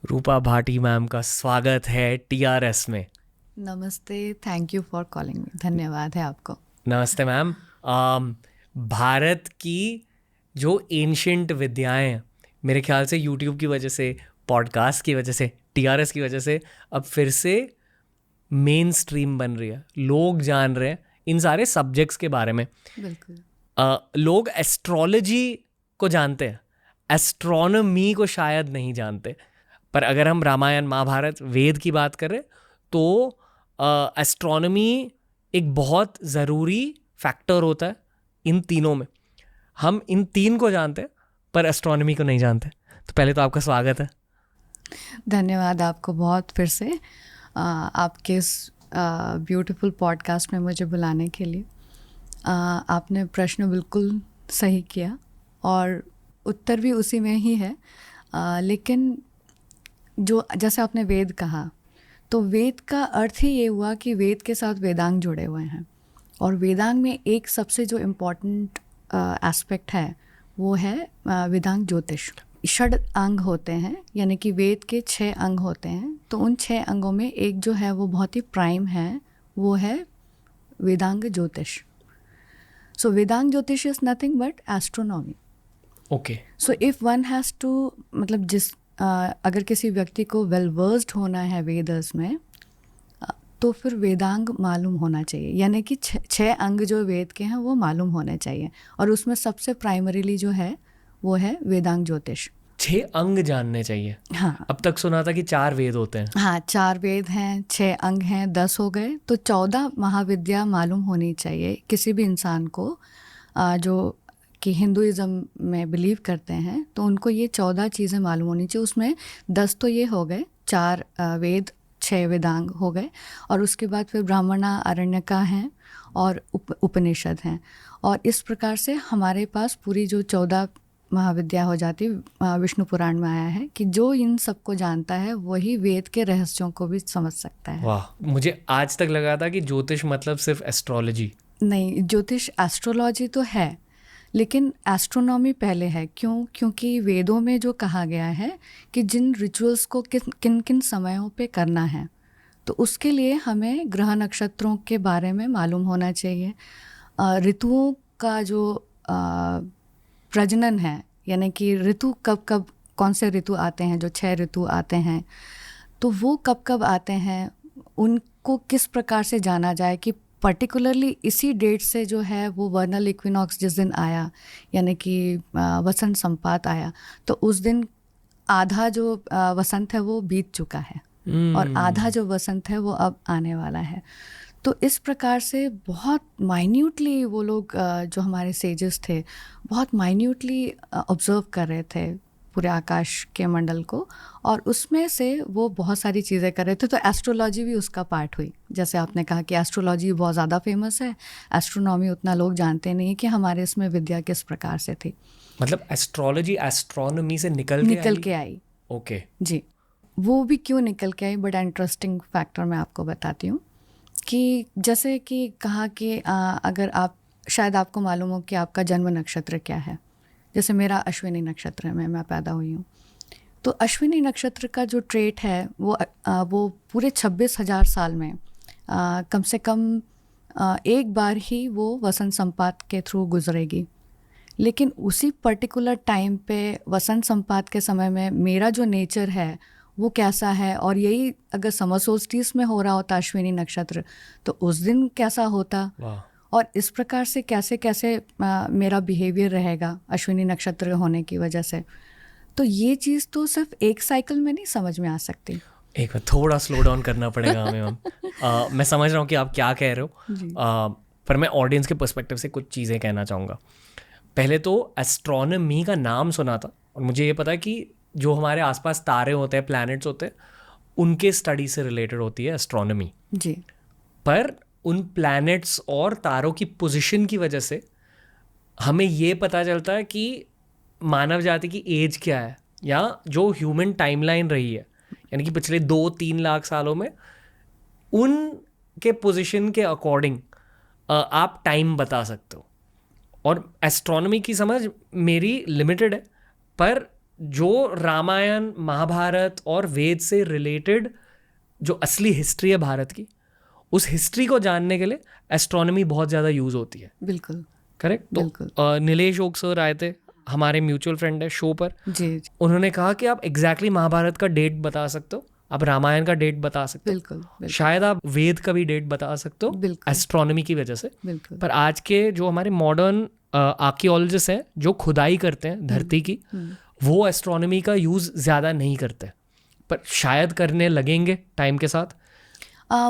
रूपा Bhati ma'am का स्वागत है टीआरएस में। नमस्ते, thank you for calling me. धन्यवाद है आपको। नमस्ते मैम। भारत की जो एंशियंट विद्याएं हैं, मेरे ख्याल से यूट्यूब की वजह से, पॉडकास्ट की वजह से, टीआरएस की वजह से अब फिर से मेन स्ट्रीम बन रही है। लोग जान रहे हैं इन सारे सब्जेक्ट्स के बारे में। बिल्कुल। लोग एस्ट्रोलॉजी को जानते हैं, एस्ट्रोनॉमी को शायद नहीं जानते। पर अगर हम रामायण, महाभारत, वेद की बात करें तो एस्ट्रोनॉमी एक बहुत ज़रूरी फैक्टर होता है इन तीनों में। हम इन तीन को जानते हैं पर एस्ट्रोनॉमी को नहीं जानते। तो पहले तो आपका स्वागत है। धन्यवाद आपको बहुत फिर से आपके इस ब्यूटीफुल पॉडकास्ट में मुझे बुलाने के लिए। आपने प्रश्न बिल्कुल सही किया और उत्तर भी उसी में ही है। लेकिन जो जैसे आपने वेद कहा, तो वेद का अर्थ ही ये हुआ कि वेद के साथ वेदांग जुड़े हुए हैं। और वेदांग में एक सबसे जो इम्पोर्टेंट एस्पेक्ट है वो है वेदांग ज्योतिष। षड अंग होते हैं, यानी कि वेद के 6 अंग होते हैं। तो उन 6 अंगों में एक जो है वो बहुत ही प्राइम है, वो है वेदांग ज्योतिष। So Vedanga Jyotisha is nothing but astronomy. Okay. So if one has to, मतलब अगर किसी व्यक्ति को वेल वर्स्ड होना है वेदर्स में, तो फिर वेदांग मालूम होना चाहिए। यानी कि 6 अंग जो वेद के हैं वो मालूम होने चाहिए। और उसमें सबसे प्राइमरीली जो है वो है वेदांग ज्योतिष। 6 अंग जानने चाहिए। हाँ। अब तक सुना था कि 4 वेद होते हैं। हाँ, 4 वेद हैं, 6 अंग हैं, 10 हो गए, तो 14 महाविद्या मालूम होनी चाहिए किसी भी इंसान को। जो कि हिंदुइज़्म में बिलीव करते हैं, तो उनको ये 14 चीज़ें मालूम होनी चाहिए। उसमें 10 तो ये हो गए, 4 वेद, 6 वेदांग हो गए। और उसके बाद फिर ब्राह्मणा, आरण्यका हैं और उपनिषद हैं। और इस प्रकार से हमारे पास पूरी जो 14 महाविद्या हो जाती। विष्णु पुराण में आया है कि जो इन सबको जानता है वही वेद के रहस्यों को भी समझ सकता है। वाह, मुझे आज तक लगा था कि ज्योतिष मतलब सिर्फ एस्ट्रोलॉजी। नहीं, ज्योतिष एस्ट्रोलॉजी तो है, लेकिन एस्ट्रोनॉमी पहले है। क्योंकि वेदों में जो कहा गया है कि जिन रिचुअल्स को किन किन समयों पे करना है, तो उसके लिए हमें ग्रह नक्षत्रों के बारे में मालूम होना चाहिए। ऋतुओं का जो प्रजनन है, यानी कि ऋतु कब कब, कौन से ऋतु आते हैं, जो 6 ऋतु आते हैं, तो वो कब कब आते हैं, उनको किस प्रकार से जाना जाए कि पर्टिकुलरली इसी डेट से जो है वो वर्नल इक्विनॉक्स जिस दिन आया, यानी कि वसंत संपात आया, तो उस दिन आधा जो वसंत है वो बीत चुका है और आधा जो वसंत है वो अब आने वाला है। तो इस प्रकार से बहुत माइन्यूटली वो लोग, जो हमारे सेजेस थे, बहुत माइन्यूटली ऑब्जर्व कर रहे थे पूरे आकाश के मंडल को, और उसमें से वो बहुत सारी चीज़ें कर रहे थे। तो एस्ट्रोलॉजी भी उसका पार्ट हुई। जैसे आपने कहा कि एस्ट्रोलॉजी बहुत ज़्यादा फेमस है, एस्ट्रोनॉमी उतना लोग जानते नहीं कि हमारे इसमें विद्या किस प्रकार से थी। मतलब एस्ट्रोलॉजी एस्ट्रोनॉमी से निकल के आई। ओके जी। वो भी क्यों निकल के आई, बड़ा इंटरेस्टिंग फैक्टर मैं आपको बताती हूँ। कि जैसे कि कहा कि अगर आप, शायद आपको मालूम हो कि आपका जन्म नक्षत्र क्या है। जैसे मेरा अश्विनी नक्षत्र में मैं पैदा हुई हूँ, तो अश्विनी नक्षत्र का जो ट्रेट है वो पूरे 26,000 साल में कम से कम एक बार ही वो वसंत संपात के थ्रू गुजरेगी। लेकिन उसी पर्टिकुलर टाइम पे वसंत संपात के समय में मेरा जो नेचर है वो कैसा है, और यही अगर समर सोल्स्टिस में हो रहा होता अश्विनी नक्षत्र, तो उस दिन कैसा होता। और इस प्रकार से कैसे कैसे मेरा बिहेवियर रहेगा अश्विनी नक्षत्र होने की वजह से। तो ये चीज़ तो सिर्फ एक साइकिल में नहीं समझ में आ सकती। एक बार थोड़ा स्लो डाउन करना पड़ेगा हमें मैम। मैं समझ रहा हूँ कि आप क्या कह रहे हो, पर मैं ऑडियंस के पर्सपेक्टिव से कुछ चीज़ें कहना चाहूँगा। पहले तो एस्ट्रोनॉमी का नाम सुना था और मुझे ये पता है कि जो हमारे आसपास तारे होते हैं, प्लैनेट्स होते हैं, उनके स्टडी से रिलेटेड होती है एस्ट्रोनॉमी जी। पर उन प्लैनेट्स और तारों की पोजीशन की वजह से हमें ये पता चलता है कि मानव जाति की एज क्या है, या जो ह्यूमन टाइमलाइन रही है, यानी कि पिछले 2-3 लाख सालों में उनके पोजीशन के अकॉर्डिंग आप टाइम बता सकते हो। और एस्ट्रोनॉमी की समझ मेरी लिमिटेड है, पर जो रामायण महाभारत और वेद से रिलेटेड जो असली हिस्ट्री है भारत की, उस हिस्ट्री को जानने के लिए एस्ट्रोनॉमी बहुत ज़्यादा यूज़ होती है। बिल्कुल करेक्ट। बिल्कुल। तो नीलेश ओक सर आए थे, हमारे म्यूचुअल फ्रेंड है शो पर। जी उन्होंने कहा कि आप एग्जैक्टली महाभारत का डेट बता सकते हो, आप रामायण का डेट बता सकते हो, बिल्कुल शायद आप वेद का भी डेट बता सकते हो बिल्कुल एस्ट्रोनॉमी की वजह से। बिल्कुल। पर आज के जो हमारे मॉडर्न आर्कियोलॉजिस्ट हैं जो खुदाई करते हैं धरती की, वो एस्ट्रोनॉमी का यूज़ ज़्यादा नहीं करते, पर शायद करने लगेंगे टाइम के साथ।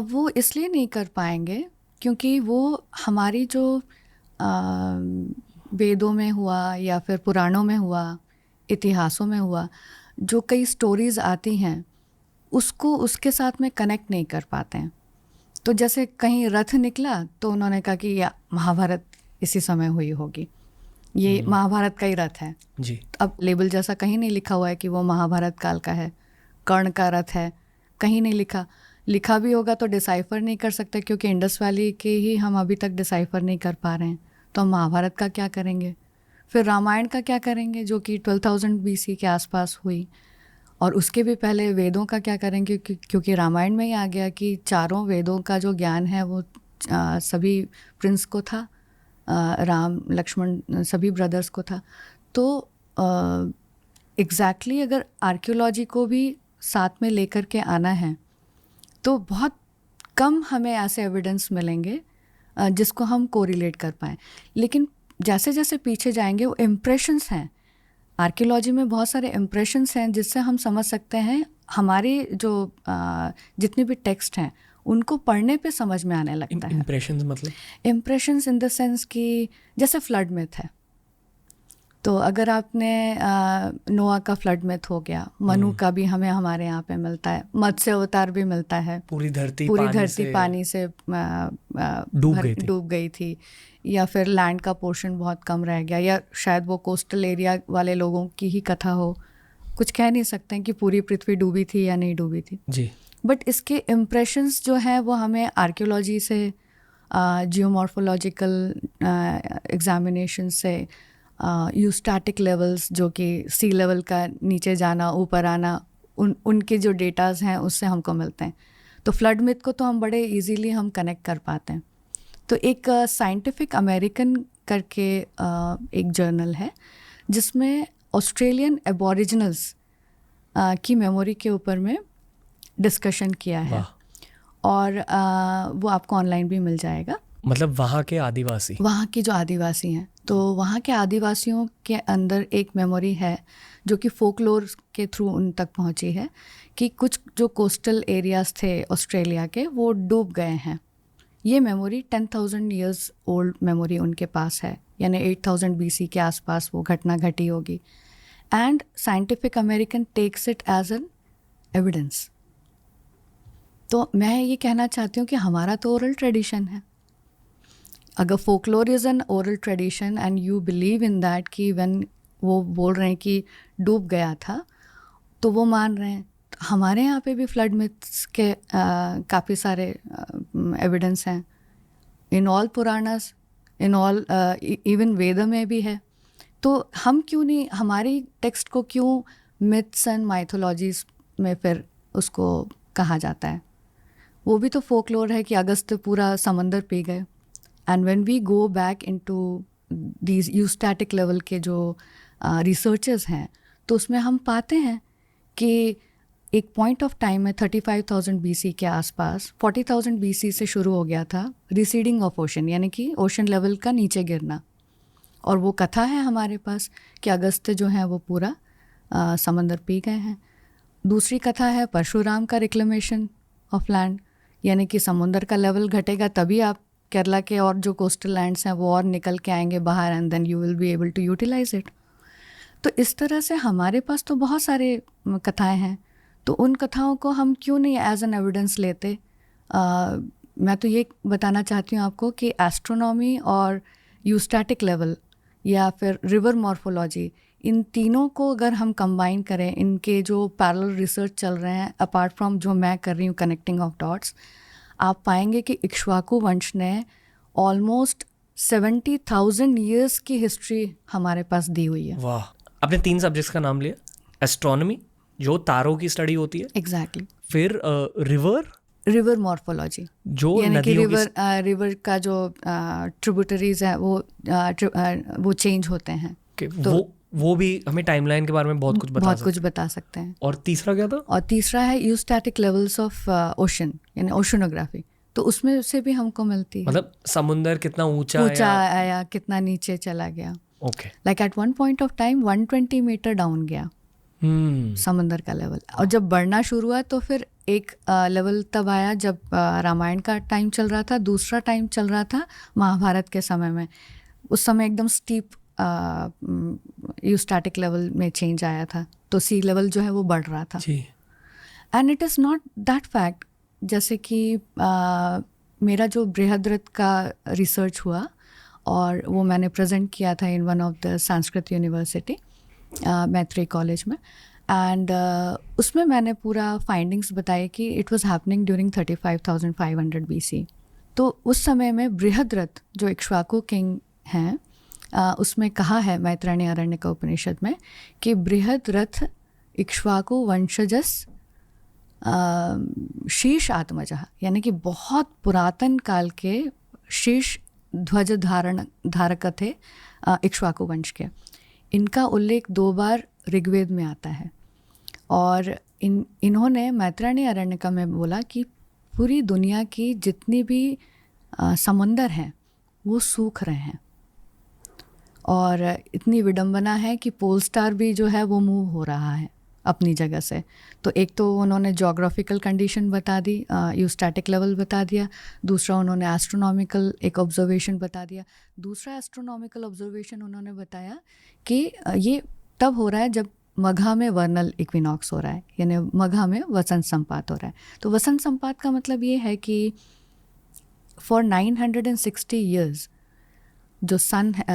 वो इसलिए नहीं कर पाएंगे क्योंकि वो हमारी जो वेदों में हुआ या फिर पुराणों में हुआ, इतिहासों में हुआ, जो कई स्टोरीज आती हैं उसको उसके साथ में कनेक्ट नहीं कर पाते हैं। तो जैसे कहीं रथ निकला तो उन्होंने कहा कि या महाभारत इसी समय हुई होगी, ये महाभारत का ही रथ है जी। अब लेबल जैसा कहीं नहीं लिखा हुआ है कि वो महाभारत काल का है, कर्ण का रथ है, कहीं नहीं लिखा भी होगा तो डिसाइफर नहीं कर सकते क्योंकि इंडस वैली के ही हम अभी तक डिसाइफर नहीं कर पा रहे हैं। तो हम महाभारत का क्या करेंगे, फिर रामायण का क्या करेंगे जो कि 12,000 BC के आसपास हुई, और उसके भी पहले वेदों का क्या करेंगे क्योंकि रामायण में ही आ गया कि चारों वेदों का जो ज्ञान है वो सभी प्रिंस को था, राम लक्ष्मण सभी ब्रदर्स को था। तो एग्जैक्टली अगर आर्कियोलॉजी को भी साथ में लेकर के आना है तो बहुत कम हमें ऐसे एविडेंस मिलेंगे जिसको हम कोरिलेट कर पाएँ। लेकिन जैसे जैसे पीछे जाएंगे वो इम्प्रेशंस हैं, आर्कियोलॉजी में बहुत सारे इम्प्रेशंस हैं जिससे हम समझ सकते हैं, हमारे जो जितने भी टेक्स्ट हैं उनको पढ़ने पे समझ में आने लगता है। इम्प्रेशंस मतलब? इम्प्रेशंस इन द सेंस कि जैसे फ्लड मिथ है, तो अगर आपने नोआ का फ्लड मिथ हो गया, मनु का भी हमें हमारे यहाँ पे मिलता है, मत्स्य अवतार भी मिलता है, पूरी धरती पानी से डूब गई थी, या फिर लैंड का पोर्शन बहुत कम रह गया, या शायद वो कोस्टल एरिया वाले लोगों की ही कथा हो, कुछ कह नहीं सकते हैं कि पूरी पृथ्वी डूबी थी या नहीं डूबी थी जी। बट इसके इम्प्रेशंस जो हैं वो हमें आर्कियोलॉजी से, जियोमॉर्फोलॉजिकल एग्जामिनेशन से, यूस्टैटिक लेवल्स जो कि सी लेवल का नीचे जाना ऊपर आना, उनके जो डेटाज हैं उससे हमको मिलते हैं। तो फ्लड मिथ को तो हम बड़े इजीली हम कनेक्ट कर पाते हैं। तो एक साइंटिफिक अमेरिकन करके एक जर्नल है जिसमें ऑस्ट्रेलियन एबोरिजिनल्स की मेमोरी के ऊपर में डिस्कशन किया है, और वो आपको ऑनलाइन भी मिल जाएगा। मतलब वहाँ के आदिवासी, वहाँ के जो आदिवासी हैं, तो वहाँ के आदिवासियों के अंदर एक मेमोरी है जो कि फोकलोर के थ्रू उन तक पहुँची है कि कुछ जो कोस्टल एरियाज़ थे ऑस्ट्रेलिया के वो डूब गए हैं। ये मेमोरी 10,000 ईयर्स ओल्ड मेमोरी उनके पास है, यानी 8,000 BC के आसपास वो घटना घटी होगी। And Scientific American takes it as an evidence. तो मैं ये कहना चाहती हूँ कि हमारा तो ओरल ट्रेडिशन है। अगर folklore is an oral tradition and you believe in that कि व्हेन वो बोल रहे हैं कि डूब गया था तो वो मान रहे हैं, तो हमारे यहाँ पे भी फ्लड मिथ्स के काफ़ी सारे एविडेंस हैं in all Puranas, in all even Veda में भी है। तो हम क्यों नहीं, हमारी टेक्स्ट को क्यों मिथ्स एंड माइथोलॉजीज में फिर उसको कहा जाता है? वो भी तो फोकलोर है कि अगस्त पूरा समंदर पी गए। And when we go back into these eustatic level के जो रिसर्चर्स हैं तो उसमें हम पाते हैं कि एक पॉइंट ऑफ टाइम में 35,000 BC के आसपास 40,000 BC से शुरू हो गया था रिसीडिंग ऑफ ओशन, यानी कि ओशन लेवल का नीचे गिरना। और वो कथा है हमारे पास कि अगस्त जो है वो पूरा समंदर पी गए हैं। दूसरी कथा है परशुराम का रिक्लेमेशन ऑफ लैंड, यानी कि समुंदर का लेवल घटेगा तभी आप केरला के और जो कोस्टल लैंड्स हैं वो और निकल के आएंगे बाहर, and then you will be able to utilize it. तो इस तरह से हमारे पास तो बहुत सारे कथाएं हैं, तो उन कथाओं को हम क्यों नहीं एज एन एविडेंस लेते? मैं तो ये बताना चाहती हूँ आपको कि एस्ट्रोनॉमी और यूस्टैटिक लेवल या फिर रिवर मॉर्फोलॉजी, इन तीनों को अगर हम कंबाइन करें, इनके जो पैरेलल रिसर्च चल रहे हैं अपार्ट फ्रॉम जो मैं कर रही हूँ कनेक्टिंग ऑफ डॉट्स, आप पाएंगे कि इक्ष्वाकु वंश ने ऑलमोस्ट 70,000 ईयर्स की हिस्ट्री हमारे पास दी हुई है। वाह! आपने 3 सब्जेक्ट्स का नाम लिया, एस्ट्रोनॉमी जो तारों की स्टडी होती है, एग्जैक्टली। फिर रिवर मॉर्फोलॉजी, जो यानी कि नदियों की रिवर का जो ट्रिब्यूटरीज है वो चेंज होते हैं। तो वो भी हमें टाइमलाइन के बारे में बहुत कुछ बता सकते हैं। और तीसरा क्या था? और तीसरा है यूस्टैटिक लेवल्स ऑफ ओशन, यानी ओशनोग्राफी। तो उसमें से भी हमको मिलती है, मतलब समुंदर कितना ऊंचा आया, कितना नीचे चला गया। Okay. Like at one point of time 120 meter down गया समुंदर का लेवल। और जब बढ़ना शुरू हुआ तो फिर एक लेवल तब आया जब रामायण का टाइम चल रहा था, दूसरा टाइम चल रहा था महाभारत के समय में। उस समय एकदम स्टीप यूस्टैटिक लेवल में चेंज आया था, तो सी लेवल जो है वो बढ़ रहा था। And it is not that fact, जैसे कि मेरा जो बृहद्रथ का रिसर्च हुआ और वो मैंने प्रेजेंट किया था in one of the Sanskrit university मैत्री कॉलेज में। एंड उसमें मैंने पूरा फाइंडिंग्स बताए कि it was happening during 35,500 BC। तो उस समय में बृहद्रथ जो इक्ष्वाकु किंग हैं, उसमें कहा है मैत्रायणी आरण्यक उपनिषद में कि बृहद्रथ इक्ष्वाकु वंशजस शीर्ष आत्मजः, यानी कि बहुत पुरातन काल के शीर्ष ध्वज धारक थे इक्ष्वाकु वंश के। इनका उल्लेख 2 बार ऋग्वेद में आता है। और इन्होंने मैत्रायणी आरण्यक में बोला कि पूरी दुनिया की जितनी भी समंदर हैं वो सूख रहे हैं, और इतनी विडंबना है कि पोल स्टार भी जो है वो मूव हो रहा है अपनी जगह से। तो एक तो उन्होंने जोग्राफिकल कंडीशन बता दी, यूस्टैटिक लेवल बता दिया, दूसरा उन्होंने एस्ट्रोनॉमिकल एक ऑब्जर्वेशन बता दिया। दूसरा एस्ट्रोनॉमिकल ऑब्जर्वेशन उन्होंने बताया कि ये तब हो रहा है जब मघा में वर्नल इक्विनॉक्स हो रहा है, यानी मघा में वसंत संपात हो रहा है। तो वसंत संपात का मतलब ये है कि फॉर 960 ईयर्स जो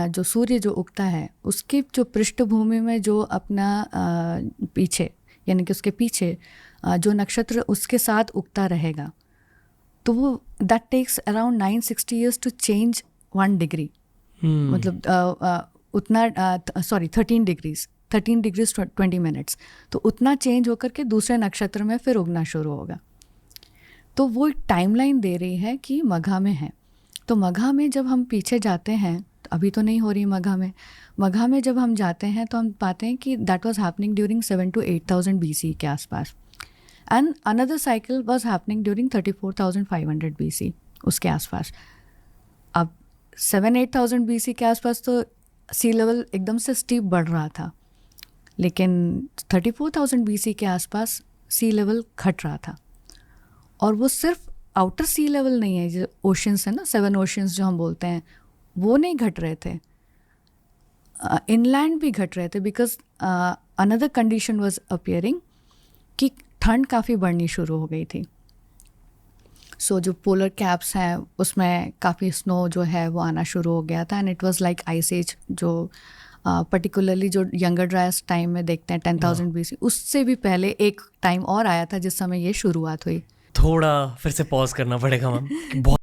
जो सूर्य जो उगता है उसके जो पृष्ठभूमि में जो अपना पीछे, यानी कि उसके पीछे जो नक्षत्र उसके साथ उगता रहेगा, तो वो that takes around 960 years to change 1 degree. मतलब उतना 13 डिग्रीज 20 मिनट्स, तो उतना चेंज होकर के दूसरे नक्षत्र में फिर उगना शुरू होगा। तो वो टाइमलाइन दे रही है कि मघा में है। तो मघा में जब हम पीछे जाते हैं, तो अभी तो नहीं हो रही मघा में जब हम जाते हैं तो हम पाते हैं कि that was happening during 7,000 to 8,000 BC के आसपास। And another cycle was happening during 34,500 BC, उसके आसपास। अब 7,000-8,000 BC के आसपास तो सी लेवल एकदम से स्टीप बढ़ रहा था, लेकिन 34,000 BC के आसपास सी लेवल घट रहा था। और वो सिर्फ आउटर सी लेवल नहीं है, जो ओशंस है ना, 7 ओशंस जो हम बोलते हैं, वो नहीं घट रहे थे, इनलैंड भी घट रहे थे। Because another condition was appearing कि ठंड काफ़ी बढ़नी शुरू हो गई थी। सो जो पोलर कैप्स हैं उसमें काफ़ी स्नो जो है वो आना शुरू हो गया था। And it was like ice age, जो पर्टिकुलरली जो यंगर ड्रायस टाइम में देखते हैं 10,000 BC, उससे भी पहले एक टाइम और आया था जिस समय ये शुरुआत हुई। थोड़ा फिर से पॉज करना पड़ेगा मैम, बहुत